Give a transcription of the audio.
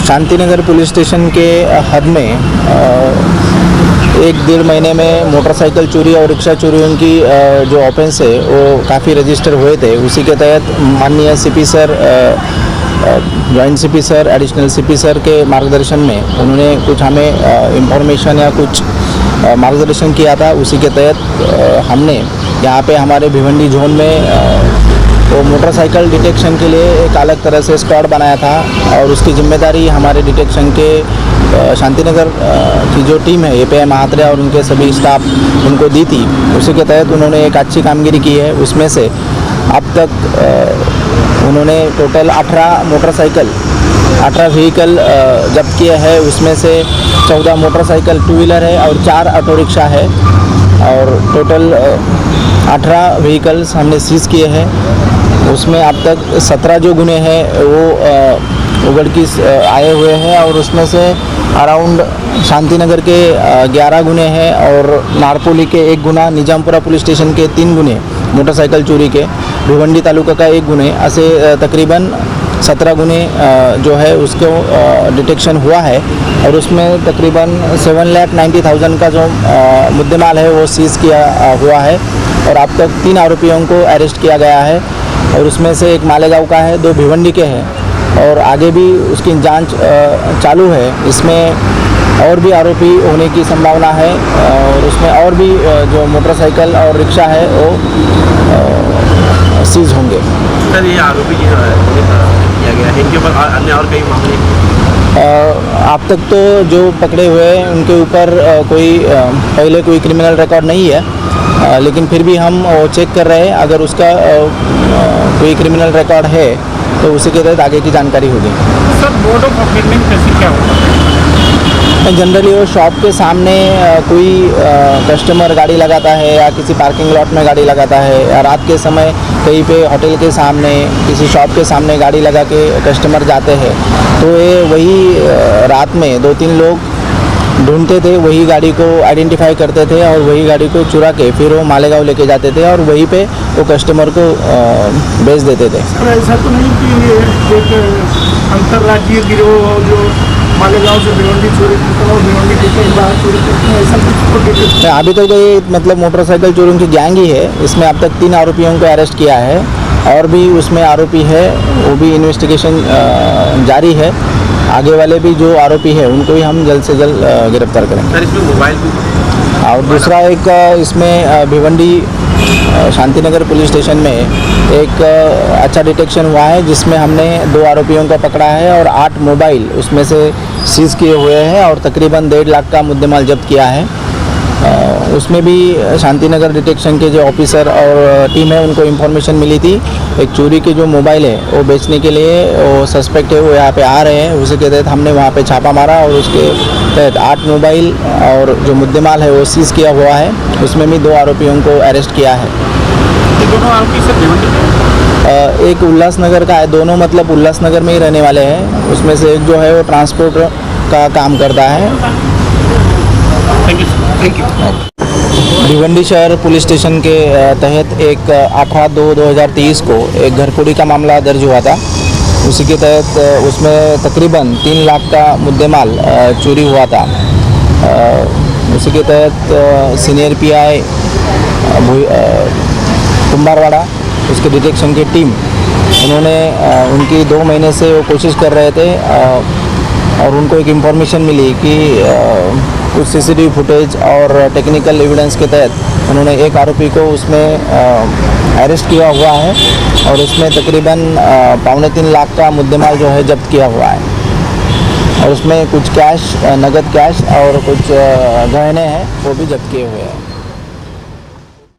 Shantinagar police station के हद में 1-1.5 महीने में मोटरसाइकिल चोरी और रिक्शा चोरियों की जो ऑफेंस है वो काफ़ी रजिस्टर हुए थे। उसी के तहत माननीय CP sir, joint CP sir, additional CP sir के मार्गदर्शन में उन्होंने कुछ हमें इंफॉर्मेशन या कुछ मार्गदर्शन किया था। उसी के तहत हमने यहाँ पे हमारे भिवंडी जोन में वो मोटरसाइकिल डिटेक्शन के लिए एक अलग तरह से स्क्वाड बनाया था और उसकी जिम्मेदारी हमारे डिटेक्शन के शांतिनगर की जो टीम है API महात्रे और उनके सभी स्टाफ उनको दी थी। उसी के तहत उन्होंने एक अच्छी कामगिरी की है। उसमें से अब तक उन्होंने टोटल 18 मोटरसाइकिल 18 व्हीकल जब्त किए हैं। उसमें से 14 मोटरसाइकिल 2 व्हीलर है और 4 ऑटो रिक्शा है और टोटल 18 व्हीकल्स हमने सीज़ किए हैं। उसमें अब तक 17 जो गुने हैं वो उगड़ की आए हुए हैं और उसमें से अराउंड शांतिनगर के 11 गुने हैं और नारपोली के 1 गुना, निजामपुरा पुलिस स्टेशन के 3 गुने मोटरसाइकिल चोरी के, भिवंडी तालुका का 1 गुने, ऐसे तकरीबन 17 गुने जो है उसको डिटेक्शन हुआ है और उसमें तकरीबन 7,90,000 का जो मुद्देमाल है वो सीज़ किया हुआ है और अब तक 3 आरोपियों को अरेस्ट किया गया है और उसमें से 1 मालेगांव का है, 2 भिवंडी के हैं और आगे भी उसकी जांच चालू है। इसमें और भी आरोपी होने की संभावना है और उसमें और भी जो मोटरसाइकिल और रिक्शा है वो सीज होंगे। सर, ये आरोपी किया गया है, इनके ऊपर अन्य और कई मामले अब तक तो जो पकड़े हुए हैं उनके ऊपर पहले कोई क्रिमिनल रिकॉर्ड नहीं है, लेकिन फिर भी हम चेक कर रहे हैं। अगर उसका कोई क्रिमिनल रिकॉर्ड है तो उसी के तहत आगे की जानकारी होगी। सर, मोड ऑफ ऑपरेटिंग कैसे क्या होगा? जनरली वो शॉप के सामने कोई कस्टमर गाड़ी लगाता है या किसी पार्किंग लॉट में गाड़ी लगाता है या रात के समय कहीं पे होटल के सामने किसी शॉप के सामने गाड़ी लगा के कस्टमर जाते हैं, तो ये वही रात में 2-3 लोग ढूंढते थे, वही गाड़ी को आइडेंटिफाई करते थे और वही गाड़ी को चुरा के फिर वो मालेगांव लेके जाते थे और वहीं पे वो कस्टमर को बेच देते थे। ऐसा तो नहीं कि एक अंतर्राज्यीय गिरोह जो मालेगांव से भिवंडी चोरी करता है, भिवंडी के कई बाहर चोरी करते हैं, ऐसा कुछ? अभी तक तो ये मतलब मोटरसाइकिल चोरियों की गैंग ही है। इसमें अब तक 3 आरोपियों को अरेस्ट किया है और भी उसमें आरोपी है, वो भी इन्वेस्टिगेशन जारी है। आगे वाले भी जो आरोपी है उनको भी हम जल्द से जल्द गिरफ्तार करेंगे। सर, इसमें मोबाइल और दूसरा एक इसमें भिवंडी शांतिनगर पुलिस स्टेशन में एक अच्छा डिटेक्शन हुआ है जिसमें हमने 2 आरोपियों को पकड़ा है और 8 मोबाइल उसमें से सीज़ किए हुए हैं और तकरीबन 1.5 लाख का मुद्देमाल जब्त किया है। उसमें भी शांतिनगर डिटेक्शन के जो ऑफिसर और टीम है उनको इन्फॉर्मेशन मिली थी एक चोरी के जो मोबाइल है वो बेचने के लिए वो सस्पेक्ट है वो यहाँ पे आ रहे हैं। उसी के तहत हमने वहाँ पे छापा मारा और उसके तहत 8 मोबाइल और जो मुद्देमाल है वो सीज़ किया हुआ है। उसमें भी 2 आरोपियों को अरेस्ट किया है। दोनों आरोपी सर भिवंडी एक उल्लासनगर का है, दोनों मतलब उल्लासनगर में ही रहने वाले हैं। उसमें से एक जो है वो ट्रांसपोर्ट का काम करता है। Thank you. भिवंडी शहर पुलिस स्टेशन के तहत एक 18/2/2023 को एक घरफोड़ी का मामला दर्ज हुआ था। उसी के तहत उसमें तकरीबन 3 लाख का मुद्देमाल चोरी हुआ था। उसी के तहत सीनियर PI कुंभारवाड़ा उसके डिटेक्शन की टीम उन्होंने उनकी 2 महीने से वो कोशिश कर रहे थे और उनको एक इन्फॉर्मेशन मिली कि कुछ CCTV फुटेज और टेक्निकल एविडेंस के तहत उन्होंने एक आरोपी को उसमें अरेस्ट किया हुआ है और उसमें तकरीबन 2.25 लाख का मुद्देमाल जो है जब्त किया हुआ है और उसमें कुछ कैश, नगद कैश और कुछ गहने हैं वो भी जब्त किए हुए हैं।